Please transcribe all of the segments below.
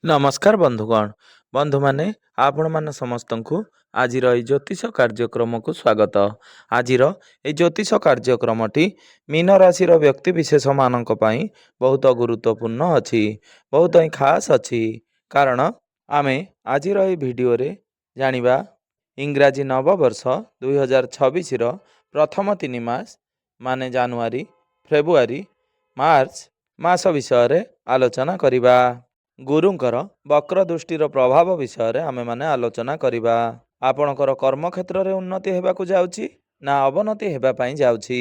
ନମସ୍କାର ବନ୍ଧୁଗଣ। ବନ୍ଧୁମାନେ, ଆପଣମାନେ ସମସ୍ତଙ୍କୁ ଆଜିର ଏହି ଜ୍ୟୋତିଷ କାର୍ଯ୍ୟକ୍ରମକୁ ସ୍ୱାଗତ। ଆଜିର ଏହି ଜ୍ୟୋତିଷ କାର୍ଯ୍ୟକ୍ରମଟି ମୀନ ରାଶିର ବ୍ୟକ୍ତିବିଶେଷମାନଙ୍କ ପାଇଁ ବହୁତ ଗୁରୁତ୍ୱପୂର୍ଣ୍ଣ ଅଛି, ବହୁତ ହିଁ ଖାସ୍ ଅଛି। କାରଣ ଆମେ ଆଜିର ଏହି ଭିଡ଼ିଓରେ ଜାଣିବା ଇଂରାଜୀ ନବବର୍ଷ 2026ର ପ୍ରଥମ 3 ମାସ ମାନେ ଜାନୁଆରୀ, ଫେବୃଆରୀ, ମାର୍ଚ୍ଚ ମାସ ବିଷୟରେ ଆଲୋଚନା କରିବା। ଗୁରୁଙ୍କର ବକ୍ର ଦୃଷ୍ଟିର ପ୍ରଭାବ ବିଷୟରେ ଆମେମାନେ ଆଲୋଚନା କରିବା। ଆପଣଙ୍କର କର୍ମକ୍ଷେତ୍ରରେ ଉନ୍ନତି ହେବାକୁ ଯାଉଛି ନା ଅବନତି ହେବା ପାଇଁ ଯାଉଛି?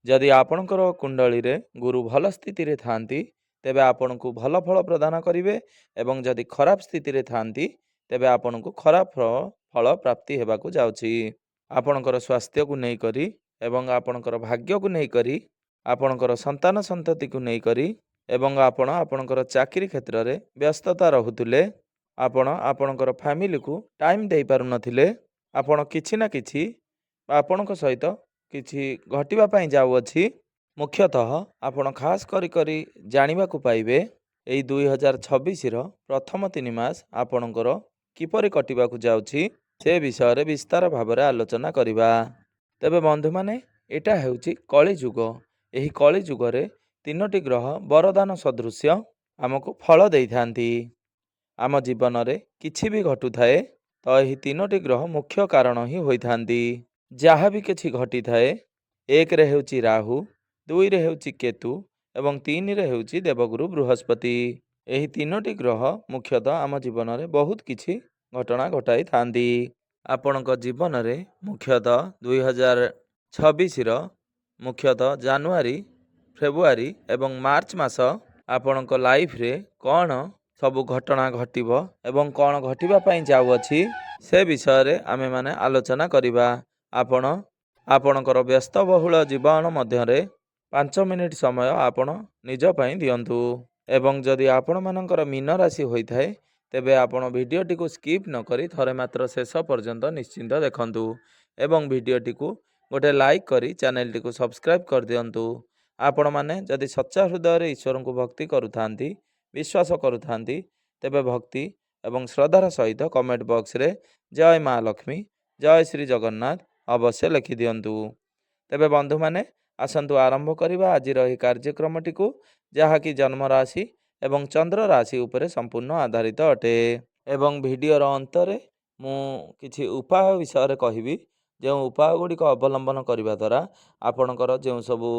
ଯଦି ଆପଣଙ୍କର କୁଣ୍ଡଳୀରେ ଗୁରୁ ଭଲ ସ୍ଥିତିରେ ଥାନ୍ତି ତେବେ ଆପଣଙ୍କୁ ଭଲ ଫଳ ପ୍ରଦାନ କରିବେ, ଏବଂ ଯଦି ଖରାପ ସ୍ଥିତିରେ ଥାନ୍ତି ତେବେ ଆପଣଙ୍କୁ ଖରାପ ଫଳ ପ୍ରାପ୍ତି ହେବାକୁ ଯାଉଛି। ଆପଣଙ୍କର ସ୍ୱାସ୍ଥ୍ୟକୁ ନେଇକରି ଏବଂ ଆପଣଙ୍କର ଭାଗ୍ୟକୁ ନେଇକରି, ଆପଣଙ୍କର ସନ୍ତାନ ସନ୍ତତିକୁ ନେଇକରି ଏବଂ ଆପଣ ଆପଣଙ୍କର ଚାକିରି କ୍ଷେତ୍ରରେ ବ୍ୟସ୍ତତା ରହୁଥିଲେ, ଆପଣ ଆପଣଙ୍କର ଫ୍ୟାମିଲିକୁ ଟାଇମ୍ ଦେଇପାରୁନଥିଲେ, ଆପଣ କିଛି ନା କିଛି ଆପଣଙ୍କ ସହିତ କିଛି ଘଟିବା ପାଇଁ ଯାଉଅଛି। ମୁଖ୍ୟତଃ ଆପଣ ଖାସ୍ କରି ଜାଣିବାକୁ ପାଇବେ ଏଇ 2026ର ପ୍ରଥମ 3 ମାସ ଆପଣଙ୍କର କିପରି କଟିବାକୁ ଯାଉଛି ସେ ବିଷୟରେ ବିସ୍ତାର ଭାବରେ ଆଲୋଚନା କରିବା। ତେବେ ବନ୍ଧୁମାନେ, ଏଇଟା ହେଉଛି କଳିଯୁଗ। ଏହି କଳିଯୁଗରେ 3ଟି ଗ୍ରହ ବରଦାନ ସଦୃଶ୍ୟ ଆମକୁ ଫଳ ଦେଇଥାନ୍ତି। ଆମ ଜୀବନରେ କିଛି ବି ଘଟୁଥାଏ ତ ଏହି 3ଟି ଗ୍ରହ ମୁଖ୍ୟ କାରଣ ହିଁ ହୋଇଥାନ୍ତି। ଯାହା ବି କିଛି ଘଟିଥାଏ, 1ରେ ହେଉଛି ରାହୁ, 2ରେ ହେଉଛି କେତୁ ଏବଂ 3ରେ ହେଉଛି ଦେବଗୁରୁ ବୃହସ୍ପତି। ଏହି 3ଟି ଗ୍ରହ ମୁଖ୍ୟତଃ ଆମ ଜୀବନରେ ବହୁତ କିଛି ଘଟଣା ଘଟାଇଥାନ୍ତି। ଆପଣଙ୍କ ଜୀବନରେ ମୁଖ୍ୟତଃ 2026ର ମୁଖ୍ୟତଃ ଜାନୁଆରୀ, ଫେବୃଆରୀ ଏବଂ ମାର୍ଚ୍ଚ ମାସ ଆପଣଙ୍କ ଲାଇଫରେ କ'ଣ ସବୁ ଘଟଣା ଘଟିବ ଏବଂ କ'ଣ ଘଟିବା ପାଇଁ ଯାଉଅଛି ସେ ବିଷୟରେ ଆମେମାନେ ଆଲୋଚନା କରିବା। ଆପଣ ଆପଣଙ୍କର ବ୍ୟସ୍ତବହୁଳ ଜୀବନ ମଧ୍ୟରେ 5 ମିନିଟ୍ ସମୟ ଆପଣ ନିଜ ପାଇଁ ଦିଅନ୍ତୁ। ଏବଂ ଯଦି ଆପଣମାନଙ୍କର ମୀନ ରାଶି ହୋଇଥାଏ ତେବେ ଆପଣ ଭିଡ଼ିଓଟିକୁ ସ୍କିପ୍ ନକରି ଥରେ ମାତ୍ର ଶେଷ ପର୍ଯ୍ୟନ୍ତ ନିଶ୍ଚିନ୍ତ ଦେଖନ୍ତୁ ଏବଂ ଭିଡ଼ିଓଟିକୁ ଗୋଟେ ଲାଇକ୍ କରି ଚ୍ୟାନେଲଟିକୁ ସବସ୍କ୍ରାଇବ୍ କରିଦିଅନ୍ତୁ। ଆପଣମାନେ ଯଦି ସଚ୍ଚା ହୃଦୟରେ ଈଶ୍ୱରଙ୍କୁ ଭକ୍ତି କରୁଥାନ୍ତି, ବିଶ୍ୱାସ କରୁଥାନ୍ତି, ତେବେ ଭକ୍ତି ଏବଂ ଶ୍ରଦ୍ଧାର ସହିତ କମେଣ୍ଟ ବକ୍ସରେ ଜୟ ମା ଲକ୍ଷ୍ମୀ, ଜୟ ଶ୍ରୀ ଜଗନ୍ନାଥ ଅବଶ୍ୟ ଲେଖିଦିଅନ୍ତୁ। ତେବେ ବନ୍ଧୁମାନେ, ଆସନ୍ତୁ ଆରମ୍ଭ କରିବା ଆଜିର ଏହି କାର୍ଯ୍ୟକ୍ରମଟିକୁ, ଯାହାକି ଜନ୍ମ ରାଶି ଏବଂ ଚନ୍ଦ୍ର ରାଶି ଉପରେ ସମ୍ପୂର୍ଣ୍ଣ ଆଧାରିତ ଅଟେ। ଏବଂ ଭିଡ଼ିଓର ଅନ୍ତରେ ମୁଁ କିଛି ଉପାୟ ବିଷୟରେ କହିବି, ଯେଉଁ ଉପାୟ ଗୁଡ଼ିକ ଅବଲମ୍ବନ କରିବା ଦ୍ୱାରା ଆପଣଙ୍କର ଯେଉଁ ସବୁ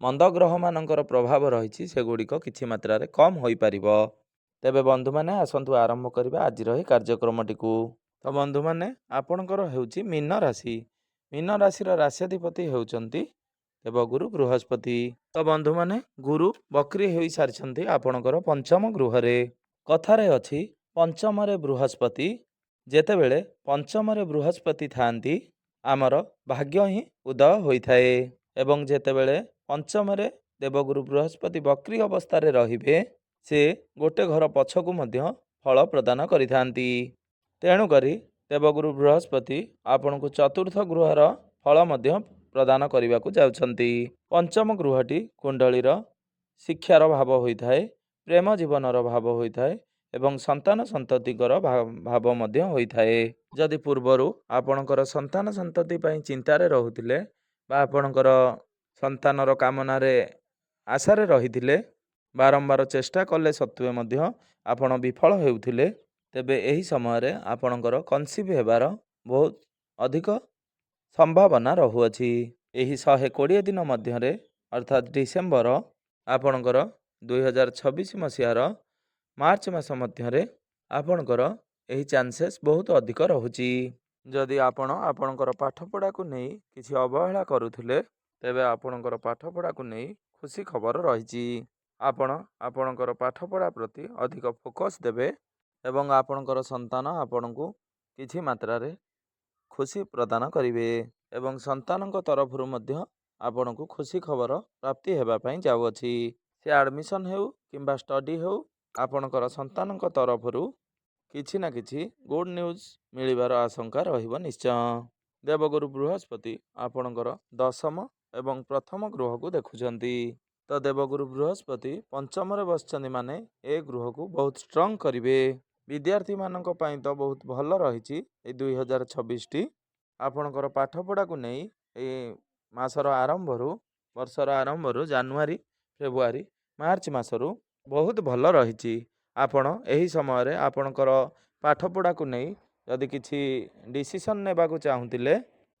ମନ୍ଦ ଗ୍ରହମାନଙ୍କର ପ୍ରଭାବ ରହିଛି ସେଗୁଡ଼ିକ କିଛି ମାତ୍ରାରେ କମ୍ ହୋଇପାରିବ। ତେବେ ବନ୍ଧୁମାନେ, ଆସନ୍ତୁ ଆରମ୍ଭ କରିବା ଆଜିର ଏହି କାର୍ଯ୍ୟକ୍ରମଟିକୁ। ତ ବନ୍ଧୁମାନେ, ଆପଣଙ୍କର ହେଉଛି ମୀନ ରାଶି। ମୀନ ରାଶିର ରାଶ୍ୟାଧିପତି ହେଉଛନ୍ତି ଦେବଗୁରୁ ବୃହସ୍ପତି। ତ ବନ୍ଧୁମାନେ, ଗୁରୁ ବକ୍ରି ହୋଇସାରିଛନ୍ତି ଆପଣଙ୍କର ପଞ୍ଚମ ଗୃହରେ। କଥାରେ ଅଛି ପଞ୍ଚମରେ ବୃହସ୍ପତି। ଯେତେବେଳେ ପଞ୍ଚମରେ ବୃହସ୍ପତି ଥାଆନ୍ତି ଆମର ଭାଗ୍ୟ ହିଁ ଉଦୟ ହୋଇଥାଏ। ଏବଂ ଯେତେବେଳେ ପଞ୍ଚମରେ ଦେବଗୁରୁ ବୃହସ୍ପତି ବକ୍ରି ଅବସ୍ଥାରେ ରହିବେ ସେ ଗୋଟେ ଘର ପଛକୁ ମଧ୍ୟ ଫଳ ପ୍ରଦାନ କରିଥାନ୍ତି। ତେଣୁକରି ଦେବଗୁରୁ ବୃହସ୍ପତି ଆପଣଙ୍କୁ ଚତୁର୍ଥ ଗୃହର ଫଳ ମଧ୍ୟ ପ୍ରଦାନ କରିବାକୁ ଯାଉଛନ୍ତି। ପଞ୍ଚମ ଗୃହଟି କୁଣ୍ଡଳୀର ଶିକ୍ଷାର ଭାବ ହୋଇଥାଏ, ପ୍ରେମ ଜୀବନର ଭାବ ହୋଇଥାଏ ଏବଂ ସନ୍ତାନ ସନ୍ତତିଙ୍କର ଭାବ ମଧ୍ୟ ହୋଇଥାଏ। ଯଦି ପୂର୍ବରୁ ଆପଣଙ୍କର ସନ୍ତାନ ସନ୍ତତି ପାଇଁ ଚିନ୍ତାରେ ରହୁଥିଲେ ବା ଆପଣଙ୍କର ସନ୍ତାନର କାମନାରେ ଆଶାରେ ରହିଥିଲେ, ବାରମ୍ବାର ଚେଷ୍ଟା କଲେ ସତ୍ତ୍ୱେ ମଧ୍ୟ ଆପଣ ବିଫଳ ହେଉଥିଲେ, ତେବେ ଏହି ସମୟରେ ଆପଣଙ୍କର କନସିଭ୍ ହେବାର ବହୁତ ଅଧିକ ସମ୍ଭାବନା ରହୁଅଛି। ଏହି 120 ଦିନ ମଧ୍ୟରେ ଅର୍ଥାତ୍ ଡିସେମ୍ବର ଆପଣଙ୍କର 2026 ମସିହାର ମାର୍ଚ୍ଚ ମାସ ମଧ୍ୟରେ ଆପଣଙ୍କର ଏହି ଚାନ୍ସେସ୍ ବହୁତ ଅଧିକ ରହୁଛି। ଯଦି ଆପଣ ଆପଣଙ୍କର ପାଠପଢ଼ାକୁ ନେଇ କିଛି ଅବହେଳା କରୁଥିଲେ ତେବେ ଆପଣଙ୍କର ପାଠପଢ଼ାକୁ ନେଇ ଖୁସି ଖବର ରହିଛି। ଆପଣ ଆପଣଙ୍କର ପାଠପଢ଼ା ପ୍ରତି ଅଧିକ ଫୋକସ୍ ଦେବେ ଏବଂ ଆପଣଙ୍କର ସନ୍ତାନ ଆପଣଙ୍କୁ କିଛି ମାତ୍ରାରେ ଖୁସି ପ୍ରଦାନ କରିବେ ଏବଂ ସନ୍ତାନଙ୍କ ତରଫରୁ ମଧ୍ୟ ଆପଣଙ୍କୁ ଖୁସି ଖବର ପ୍ରାପ୍ତି ହେବା ପାଇଁ ଯାଉଅଛି। ସେ ଆଡ଼ମିସନ୍ ହେଉ କିମ୍ବା ଷ୍ଟଡି ହେଉ, ଆପଣଙ୍କର ସନ୍ତାନଙ୍କ ତରଫରୁ କିଛି ନା କିଛି ଗୁଡ୍ ନ୍ୟୁଜ୍ ମିଳିବାର ଆଶଙ୍କା ରହିବ ନିଶ୍ଚୟ। ଦେବଗୁରୁ ବୃହସ୍ପତି ଆପଣଙ୍କର ଦଶମ ଏବଂ ପ୍ରଥମ ଗୃହକୁ ଦେଖୁଛନ୍ତି। ତ ଦେବଗୁରୁ ବୃହସ୍ପତି ପଞ୍ଚମରେ ବସିଛନ୍ତି ମାନେ ଏ ଗୃହକୁ ବହୁତ ଷ୍ଟ୍ରଙ୍ଗ କରିବେ। ବିଦ୍ୟାର୍ଥୀମାନଙ୍କ ପାଇଁ ତ ବହୁତ ଭଲ ରହିଛି ଏଇ 2026ଟି। ଆପଣଙ୍କର ପାଠପଢ଼ାକୁ ନେଇ ଏଇ ମାସର ଆରମ୍ଭରୁ ବର୍ଷର ଆରମ୍ଭରୁ ଜାନୁଆରୀ ଫେବୃଆରୀ ମାର୍ଚ୍ଚ ମାସରୁ ବହୁତ ଭଲ ରହିଛି। ଆପଣ ଏହି ସମୟରେ ଆପଣଙ୍କର ପାଠପଢ଼ାକୁ ନେଇ ଯଦି କିଛି ଡିସିସନ୍ ନେବାକୁ ଚାହୁଁଥିଲେ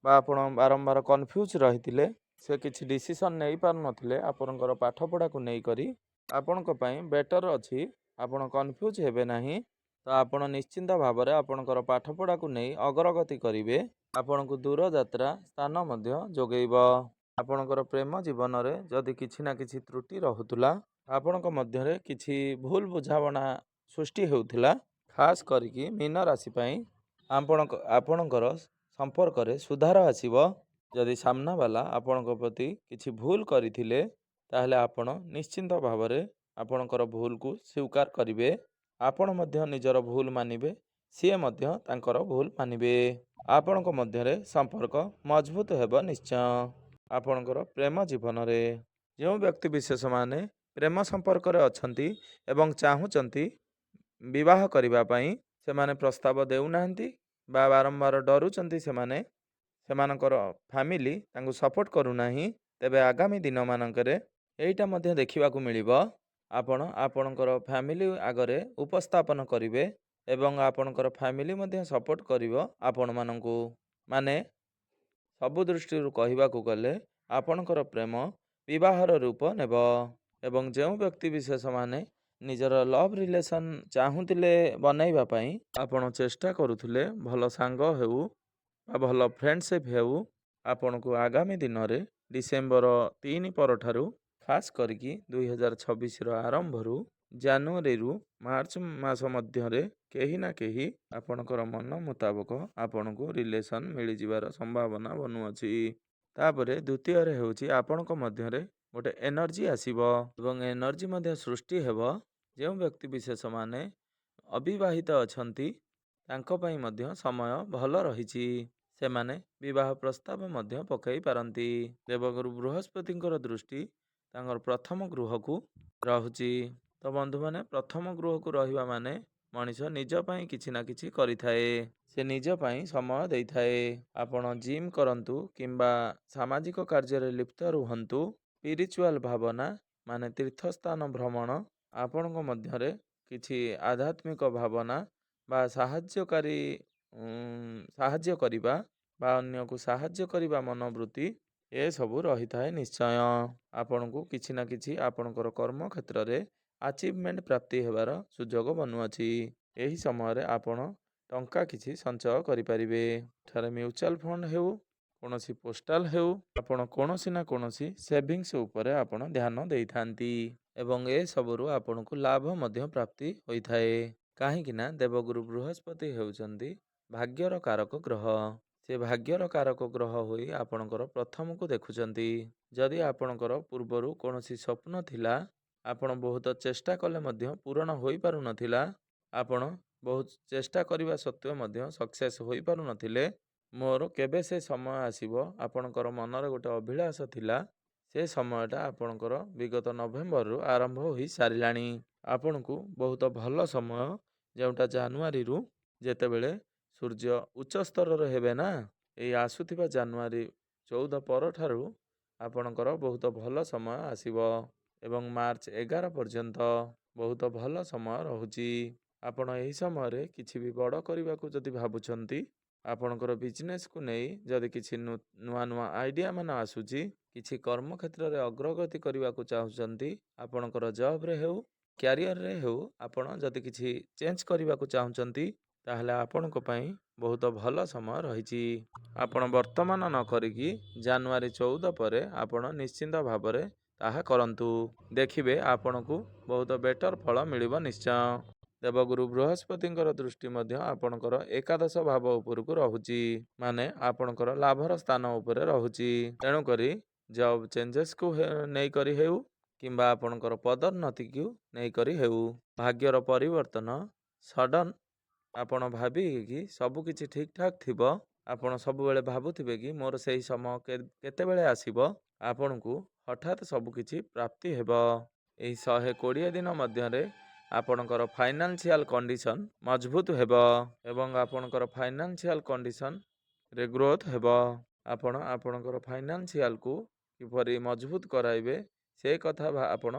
ବା ଆପଣ ବାରମ୍ବାର କନଫ୍ୟୁଜ୍ ରହିଥିଲେ, ସେ କିଛି ଡିସିସନ୍ ନେଇପାରୁନଥିଲେ ଆପଣଙ୍କର ପାଠପଢ଼ାକୁ ନେଇକରି, ଆପଣଙ୍କ ପାଇଁ ବେଟର୍ ଅଛି। ଆପଣ କନଫ୍ୟୁଜ୍ ହେବେ ନାହିଁ। ତ ଆପଣ ନିଶ୍ଚିନ୍ତ ଭାବରେ ଆପଣଙ୍କର ପାଠପଢ଼ାକୁ ନେଇ ଅଗ୍ରଗତି କରିବେ। ଆପଣଙ୍କୁ ଦୂରଯାତ୍ରା ସ୍ଥାନ ମଧ୍ୟ ଯୋଗେଇବ। ଆପଣଙ୍କର ପ୍ରେମ ଜୀବନରେ ଯଦି କିଛି ନା କିଛି ତ୍ରୁଟି ରହୁଥିଲା, ଆପଣଙ୍କ ମଧ୍ୟରେ କିଛି ଭୁଲ ବୁଝାମଣା ସୃଷ୍ଟି ହେଉଥିଲା, ଖାସ୍ କରିକି ମୀନ ରାଶି ପାଇଁ ଆପଣଙ୍କର ସମ୍ପର୍କରେ ସୁଧାର ଆସିବ। ଯଦି ସାମ୍ନାବାଲା ଆପଣଙ୍କ ପ୍ରତି କିଛି ଭୁଲ କରିଥିଲେ, ତାହେଲେ ଆପଣ ନିଶ୍ଚିନ୍ତ ଭାବରେ ଆପଣଙ୍କର ଭୁଲକୁ ସ୍ୱୀକାର କରିବେ। ଆପଣ ମଧ୍ୟ ନିଜର ଭୁଲ ମାନିବେ, ସିଏ ମଧ୍ୟ ତାଙ୍କର ଭୁଲ ମାନିବେ। ଆପଣଙ୍କ ମଧ୍ୟରେ ସମ୍ପର୍କ ମଜବୁତ ହେବ ନିଶ୍ଚୟ। ଆପଣଙ୍କର ପ୍ରେମ ଜୀବନରେ ଯେଉଁ ବ୍ୟକ୍ତିବିଶେଷମାନେ ପ୍ରେମ ସମ୍ପର୍କରେ ଅଛନ୍ତି ଏବଂ ଚାହୁଁଛନ୍ତି ବିବାହ କରିବା ପାଇଁ, ସେମାନେ ପ୍ରସ୍ତାବ ଦେଉନାହାନ୍ତି ବା ବାରମ୍ବାର ଡରୁଛନ୍ତି, ସେମାନଙ୍କର ଫ୍ୟାମିଲି ତାଙ୍କୁ ସପୋର୍ଟ କରୁନାହିଁ, ତେବେ ଆଗାମୀ ଦିନମାନଙ୍କରେ ଏଇଟା ମଧ୍ୟ ଦେଖିବାକୁ ମିଳିବ। ଆପଣ ଆପଣଙ୍କର ଫ୍ୟାମିଲି ଆଗରେ ଉପସ୍ଥାପନ କରିବେ ଏବଂ ଆପଣଙ୍କର ଫ୍ୟାମିଲି ମଧ୍ୟ ସପୋର୍ଟ କରିବ ଆପଣମାନଙ୍କୁ। ମାନେ ସବୁ ଦୃଷ୍ଟିରୁ କହିବାକୁ ଗଲେ ଆପଣଙ୍କର ପ୍ରେମ ବିବାହର ରୂପ ନେବ। ଏବଂ ଯେଉଁ ବ୍ୟକ୍ତିବିଶେଷମାନେ ନିଜର ଲଭ୍ ରିଲେସନ୍ ଚାହୁଁଥିଲେ ବନେଇବା ପାଇଁ, ଆପଣ ଚେଷ୍ଟା କରୁଥିଲେ ଭଲ ସାଙ୍ଗ ହେଉ ବା ଭଲ ଫ୍ରେଣ୍ଡସିପ୍ ହେଉ, ଆପଣଙ୍କୁ ଆଗାମୀ ଦିନରେ ଡିସେମ୍ବର 3 ପରଠାରୁ ଖାସ୍ କରିକି 2026ର ଆରମ୍ଭରୁ ଜାନୁଆରୀରୁ ମାର୍ଚ୍ଚ ମାସ ମଧ୍ୟରେ କେହି ନା କେହି ଆପଣଙ୍କର ମନ ମୁତାବକ ଆପଣଙ୍କୁ ରିଲେସନ୍ ମିଳିଯିବାର ସମ୍ଭାବନା ବନୁଅଛି। ତାପରେ ଦ୍ୱିତୀୟରେ ହେଉଛି ଆପଣଙ୍କ ମଧ୍ୟରେ ଗୋଟେ ଏନର୍ଜି ଆସିବ ଏବଂ ଏନର୍ଜି ମଧ୍ୟ ସୃଷ୍ଟି ହେବ। ଯେଉଁ ବ୍ୟକ୍ତିବିଶେଷମାନେ ଅବିବାହିତ ଅଛନ୍ତି, ତାଙ୍କ ପାଇଁ ମଧ୍ୟ ସମୟ ଭଲ ରହିଛି। ସେମାନେ ବିବାହ ପ୍ରସ୍ତାବ ମଧ୍ୟ ପକାଇ ପାରନ୍ତି। ଦେବଗୁରୁ ବୃହସ୍ପତିଙ୍କର ଦୃଷ୍ଟି ତାଙ୍କର ପ୍ରଥମ ଗୃହକୁ ରହୁଛି। ତ ବନ୍ଧୁମାନେ, ପ୍ରଥମ ଗୃହକୁ ରହିବା ମାନେ ମଣିଷ ନିଜ ପାଇଁ କିଛି ନା କିଛି କରିଥାଏ, ସେ ନିଜ ପାଇଁ ସମୟ ଦେଇଥାଏ। ଆପଣ ଜିମ୍ କରନ୍ତୁ କିମ୍ବା ସାମାଜିକ କାର୍ଯ୍ୟରେ ଲିପ୍ତ ରୁହନ୍ତୁ, ସ୍ପିରିଚୁଆଲ ଭାବନା ମାନେ ତୀର୍ଥସ୍ଥାନ ଭ୍ରମଣ, ଆପଣଙ୍କ ମଧ୍ୟରେ କିଛି ଆଧ୍ୟାତ୍ମିକ ଭାବନା ବା ସାହାଯ୍ୟ କରିବା ବା ଅନ୍ୟକୁ ସାହାଯ୍ୟ କରିବା ମନୋବୃତ୍ତି ଏସବୁ ରହିଥାଏ ନିଶ୍ଚୟ। ଆପଣଙ୍କୁ କିଛି ନା କିଛି ଆପଣଙ୍କର କର୍ମକ୍ଷେତ୍ରରେ ଆଚିଭମେଣ୍ଟ ପ୍ରାପ୍ତି ହେବାର ସୁଯୋଗ ବନୁଅଛି। ଏହି ସମୟରେ ଆପଣ ଟଙ୍କା କିଛି ସଞ୍ଚୟ କରିପାରିବେ। ଏଠାରେ ମ୍ୟୁଚୁଆଲ ଫଣ୍ଡ ହେଉ, କୌଣସି ପୋଷ୍ଟାଲ ହେଉ, ଆପଣ କୌଣସି ନା କୌଣସି ସେଭିଙ୍ଗସ୍ ଉପରେ ଆପଣ ଧ୍ୟାନ ଦେଇଥାନ୍ତି ଏବଂ ଏସବୁରୁ ଆପଣଙ୍କୁ ଲାଭ ମଧ୍ୟ ପ୍ରାପ୍ତି ହୋଇଥାଏ। କାହିଁକି ନା ଦେବଗୁରୁ ବୃହସ୍ପତି ହେଉଛନ୍ତି ଭାଗ୍ୟର କାରକ ଗ୍ରହ। ସେ ଭାଗ୍ୟର କାରକ ଗ୍ରହ ହୋଇ ଆପଣଙ୍କର ପ୍ରଥମକୁ ଦେଖୁଛନ୍ତି। ଯଦି ଆପଣଙ୍କର ପୂର୍ବରୁ କୌଣସି ସ୍ୱପ୍ନ ଥିଲା, ଆପଣ ବହୁତ ଚେଷ୍ଟା କଲେ ମଧ୍ୟ ପୂରଣ ହୋଇପାରୁନଥିଲା, ଆପଣ ବହୁତ ଚେଷ୍ଟା କରିବା ସତ୍ତ୍ୱେ ମଧ୍ୟ ସକ୍ସେସ୍ ହୋଇପାରୁନଥିଲେ, ମୋର କେବେ ସେ ସମୟ ଆସିବ, ଆପଣଙ୍କର ମନରେ ଗୋଟେ ଅଭିଳାଷ ଥିଲା, ସେ ସମୟଟା ଆପଣଙ୍କର ବିଗତ ନଭେମ୍ବରରୁ ଆରମ୍ଭ ହୋଇସାରିଲାଣି। ଆପଣଙ୍କୁ ବହୁତ ଭଲ ସମୟ, ଯେଉଁଟା ଜାନୁଆରୀରୁ ଯେତେବେଳେ ସୂର୍ଯ୍ୟ ଉଚ୍ଚ ସ୍ତରରେ ହେବେ ନା, ଏଇ ଆସୁଥିବା ଜାନୁଆରୀ 14 ପରଠାରୁ ଆପଣଙ୍କର ବହୁତ ଭଲ ସମୟ ଆସିବ ଏବଂ ମାର୍ଚ୍ଚ 11 ପର୍ଯ୍ୟନ୍ତ ବହୁତ ଭଲ ସମୟ ରହୁଛି। ଆପଣ ଏହି ସମୟରେ କିଛି ବି ବଡ଼ କରିବାକୁ ଯଦି ଭାବୁଛନ୍ତି, ଆପଣଙ୍କର ବିଜନେସ୍କୁ ନେଇ ଯଦି କିଛି ନୂଆ ନୂଆ ଆଇଡ଼ିଆ ମାନ ଆସୁଛି, କିଛି କର୍ମକ୍ଷେତ୍ରରେ ଅଗ୍ରଗତି କରିବାକୁ ଚାହୁଁଛନ୍ତି, ଆପଣଙ୍କର ଜବ୍ରେ ହେଉ କ୍ୟାରିୟରରେ ହେଉ, ଆପଣ ଯଦି କିଛି ଚେଞ୍ଜ କରିବାକୁ ଚାହୁଁଛନ୍ତି, ତାହେଲେ ଆପଣଙ୍କ ପାଇଁ ବହୁତ ଭଲ ସମୟ ରହିଛି। ଆପଣ ବର୍ତ୍ତମାନ ନ କରିକି ଜାନୁଆରୀ 14 ପରେ ଆପଣ ନିଶ୍ଚିନ୍ତ ଭାବରେ ତାହା କରନ୍ତୁ। ଦେଖିବେ ଆପଣଙ୍କୁ ବହୁତ ବେଟର ଫଳ ମିଳିବ ନିଶ୍ଚୟ। ଦେବଗୁରୁ ବୃହସ୍ପତିଙ୍କର ଦୃଷ୍ଟି ମଧ୍ୟ ଆପଣଙ୍କର ଏକାଦଶ ଭାବ ଉପରକୁ ରହୁଛି, ମାନେ ଆପଣଙ୍କର ଲାଭର ସ୍ଥାନ ଉପରେ ରହୁଛି। ତେଣୁକରି ଜବ୍ ଚେଞ୍ଜେସକୁ ନେଇକରି ହେଉ କିମ୍ବା ଆପଣଙ୍କର ପଦୋନ୍ନତିକୁ ନେଇକରି ହେଉ, ଭାଗ୍ୟର ପରିବର୍ତ୍ତନ ସଡନ୍ ଆପଣ ଭାବିବେ କି ସବୁ କିଛି ଠିକ୍ ଠାକ୍ ଥିବ, ଆପଣ ସବୁବେଳେ ଭାବୁଥିବେ କି ମୋର ସେହି ସମୟ କେତେବେଳେ ଆସିବ, ଆପଣଙ୍କୁ ହଠାତ୍ ସବୁକିଛି ପ୍ରାପ୍ତି ହେବ। ଏହି 120 ଦିନ ମଧ୍ୟରେ ଆପଣଙ୍କର ଫାଇନାନ୍ସିଆଲ କଣ୍ଡିସନ୍ ମଜବୁତ ହେବ ଏବଂ ଆପଣଙ୍କର ଫାଇନାନ୍ସିଆଲ କଣ୍ଡିସନ୍ରେ ଗ୍ରୋଥ୍ ହେବ। ଆପଣ ଆପଣଙ୍କର ଫାଇନାନ୍ସିଆଲକୁ କିପରି ମଜବୁତ କରାଇବେ ସେ କଥା ଆପଣ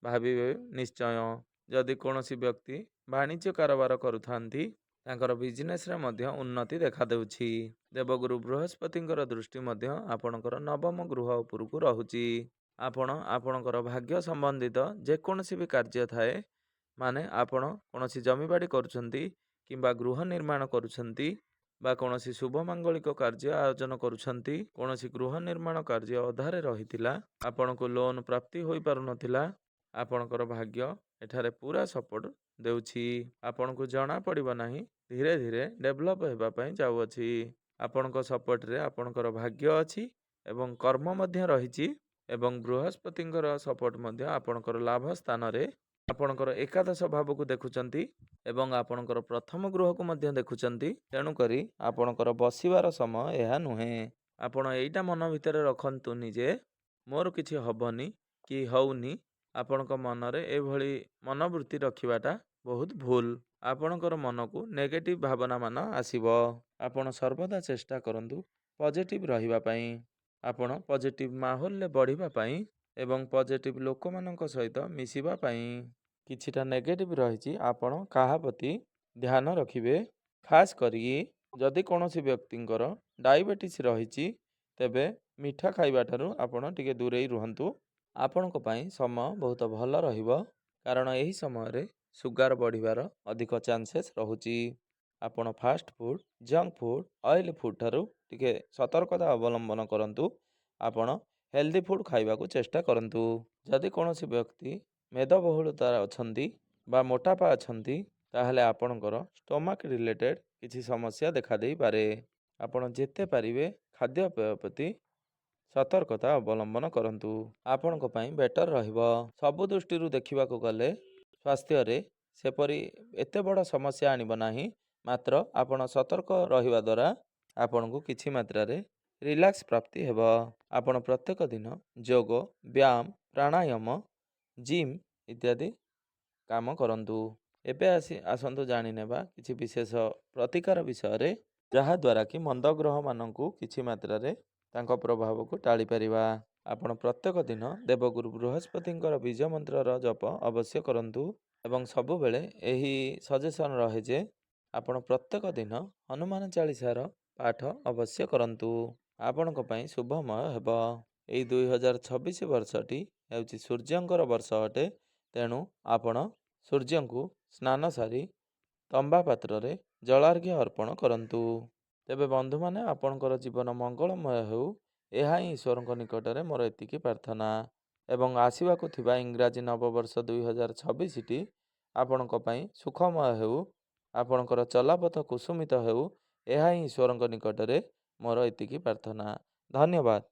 ଭାବିବେ ନିଶ୍ଚୟ। ଯଦି କୌଣସି ବ୍ୟକ୍ତି ବାଣିଜ୍ୟ କାରବାର କରୁଥାନ୍ତି ତାଙ୍କର ବିଜନେସ୍ରେ ମଧ୍ୟ ଉନ୍ନତି ଦେଖାଦେଉଛି। ଦେବଗୁରୁ ବୃହସ୍ପତିଙ୍କର ଦୃଷ୍ଟି ମଧ୍ୟ ଆପଣଙ୍କର ନବମ ଗୃହ ଉପରକୁ ରହୁଛି। ଆପଣ ଆପଣଙ୍କର ଭାଗ୍ୟ ସମ୍ବନ୍ଧିତ ଯେକୌଣସି ବି କାର୍ଯ୍ୟ ଥାଏ, ମାନେ ଆପଣ କୌଣସି ଜମିବାଡ଼ି କରୁଛନ୍ତି କିମ୍ବା ଗୃହ ନିର୍ମାଣ କରୁଛନ୍ତି ବା କୌଣସି ଶୁଭ ମାଙ୍ଗଳିକ କାର୍ଯ୍ୟ ଆୟୋଜନ କରୁଛନ୍ତି, କୌଣସି ଗୃହ ନିର୍ମାଣ କାର୍ଯ୍ୟ ଅଧାରେ ରହିଥିଲା, ଆପଣଙ୍କୁ ଲୋନ୍ ପ୍ରାପ୍ତି ହୋଇପାରୁନଥିଲା, ଆପଣଙ୍କର ଭାଗ୍ୟ ଏଠାରେ ପୁରା ସପୋର୍ଟ ଦେଉଛି। ଆପଣଙ୍କୁ ଜଣାପଡ଼ିବ ନାହିଁ, ଧୀରେ ଧୀରେ ଡେଭଲପ୍ ହେବା ପାଇଁ ଯାଉଅଛି। ଆପଣଙ୍କ ସପୋର୍ଟରେ ଆପଣଙ୍କର ଭାଗ୍ୟ ଅଛି ଏବଂ କର୍ମ ମଧ୍ୟ ରହିଛି ଏବଂ ବୃହସ୍ପତିଙ୍କର ସପୋର୍ଟ ମଧ୍ୟ ଆପଣଙ୍କର ଲାଭ ସ୍ଥାନରେ ଆପଣଙ୍କର ଏକାଦଶ ଭାବକୁ ଦେଖୁଛନ୍ତି ଏବଂ ଆପଣଙ୍କର ପ୍ରଥମ ଗୃହକୁ ମଧ୍ୟ ଦେଖୁଛନ୍ତି। ତେଣୁକରି ଆପଣଙ୍କର ବସିବାର ସମୟ ଏହା ନୁହେଁ। ଆପଣ ଏଇଟା ମନ ଭିତରେ ରଖନ୍ତୁନି ଯେ ମୋର କିଛି ହବନି କି ହଉନି। ଆପଣଙ୍କ ମନରେ ଏଭଳି ମନୋବୃତ୍ତି ରଖିବାଟା ବହୁତ ଭୁଲ। ଆପଣଙ୍କର ମନକୁ ନେଗେଟିଭ ଭାବନା ମାନ ଆସିବ। ଆପଣ ସର୍ବଦା ଚେଷ୍ଟା କରନ୍ତୁ ପଜିଟିଭ ରହିବା ପାଇଁ। ଆପଣ ପଜିଟିଭ ମାହୋଲରେ ବଢ଼ିବା ପାଇଁ ଏବଂ ପଜିଟିଭ ଲୋକମାନଙ୍କ ସହିତ ମିଶିବା ପାଇଁ। କିଛିଟା ନେଗେଟିଭ ରହିଛି, ଆପଣ କାହା ପ୍ରତି ଧ୍ୟାନ ରଖିବେ। ଖାସ୍ କରିକି ଯଦି କୌଣସି ବ୍ୟକ୍ତିଙ୍କର ଡାଇବେଟିସ୍ ରହିଛି ତେବେ ମିଠା ଖାଇବାଠାରୁ ଆପଣ ଟିକେ ଦୂରେଇ ରୁହନ୍ତୁ। ଆପଣଙ୍କ ପାଇଁ ସମୟ ବହୁତ ଭଲ ରହିବ, କାରଣ ଏହି ସମୟରେ ସୁଗାର ବଢ଼ିବାର ଅଧିକ ଚାନ୍ସେସ୍ ରହୁଛି। ଆପଣ fast food, junk food, oily food ଠାରୁ ଟିକେ ସତର୍କତା ଅବଲମ୍ବନ କରନ୍ତୁ। ଆପଣ ହେଲ୍ଦି ଫୁଡ଼୍ ଖାଇବାକୁ ଚେଷ୍ଟା କରନ୍ତୁ। ଯଦି କୌଣସି ବ୍ୟକ୍ତି ମେଦବହୁଳତା ଅଛନ୍ତି ବା ମୋଟାପା ଅଛନ୍ତି, ତାହେଲେ ଆପଣଙ୍କର ଷ୍ଟୋମାକ୍ ରିଲେଟେଡ୍ କିଛି ସମସ୍ୟା ଦେଖାଦେଇପାରେ। ଆପଣ ଯେତେ ପାରିବେ ଖାଦ୍ୟପେୟ ପ୍ରତି ସତର୍କତା ଅବଲମ୍ବନ କରନ୍ତୁ। ଆପଣଙ୍କ ପାଇଁ ବେଟର ରହିବ। ସବୁ ଦୃଷ୍ଟିରୁ ଦେଖିବାକୁ ଗଲେ ସ୍ୱାସ୍ଥ୍ୟରେ ସେପରି ଏତେ ବଡ଼ ସମସ୍ୟା ଆଣିବ ନାହିଁ। ମାତ୍ର ଆପଣ ସତର୍କ ରହିବା ଦ୍ୱାରା ଆପଣଙ୍କୁ କିଛି ମାତ୍ରାରେ ରିଲାକ୍ସ ପ୍ରାପ୍ତି ହେବ। ଆପଣ ପ୍ରତ୍ୟେକ ଦିନ ଯୋଗ, ବ୍ୟାୟାମ, ପ୍ରାଣାୟାମ, ଜିମ୍ ଇତ୍ୟାଦି କାମ କରନ୍ତୁ। ଏବେ ଆସନ୍ତୁ ଜାଣିନେବା କିଛି ବିଶେଷ ପ୍ରତିକାର ବିଷୟରେ, ଯାହାଦ୍ୱାରା କି ମନ୍ଦ ଗ୍ରହମାନଙ୍କୁ କିଛି ମାତ୍ରାରେ ତାଙ୍କ ପ୍ରଭାବକୁ ଟାଳିପାରିବା। ଆପଣ ପ୍ରତ୍ୟେକ ଦିନ ଦେବଗୁରୁ ବୃହସ୍ପତିଙ୍କର ବୀଜ ମନ୍ତ୍ରର ଜପ ଅବଶ୍ୟ କରନ୍ତୁ ଏବଂ ସବୁବେଳେ ଏହି ସଜେସନ୍ ରହେ ଯେ ଆପଣ ପ୍ରତ୍ୟେକ ଦିନ ହନୁମାନ ଚାଳିଶାର ପାଠ ଅବଶ୍ୟ କରନ୍ତୁ। ଆପଣଙ୍କ ପାଇଁ ଶୁଭମୟ ହେବ। ଏହି 2026 ବର୍ଷଟି ହେଉଛି ସୂର୍ଯ୍ୟଙ୍କର ବର୍ଷ ଅଟେ। ତେଣୁ ଆପଣ ସୂର୍ଯ୍ୟଙ୍କୁ ସ୍ନାନ ସାରି ତମ୍ବା ପାତ୍ରରେ ଜଳାର୍ଘ୍ୟ ଅର୍ପଣ କରନ୍ତୁ। ତେବେ ବନ୍ଧୁମାନେ, ଆପଣଙ୍କର ଜୀବନ ମଙ୍ଗଳମୟ ହେଉ, ଏହା ହିଁ ଈଶ୍ୱରଙ୍କ ନିକଟରେ ମୋର ଏତିକି ପ୍ରାର୍ଥନା। ଏବଂ ଆସିବାକୁ ଥିବା ଇଂରାଜୀ ନବବର୍ଷ 2026ଟି ଆପଣଙ୍କ ପାଇଁ ସୁଖମୟ ହେଉ, ଆପଣଙ୍କର ଚଲାପଥ କୁସୁମିତ ହେଉ, ଏହା ହିଁ ଈଶ୍ୱରଙ୍କ ନିକଟରେ ମୋର ଏତିକି ପ୍ରାର୍ଥନା। ଧନ୍ୟବାଦ।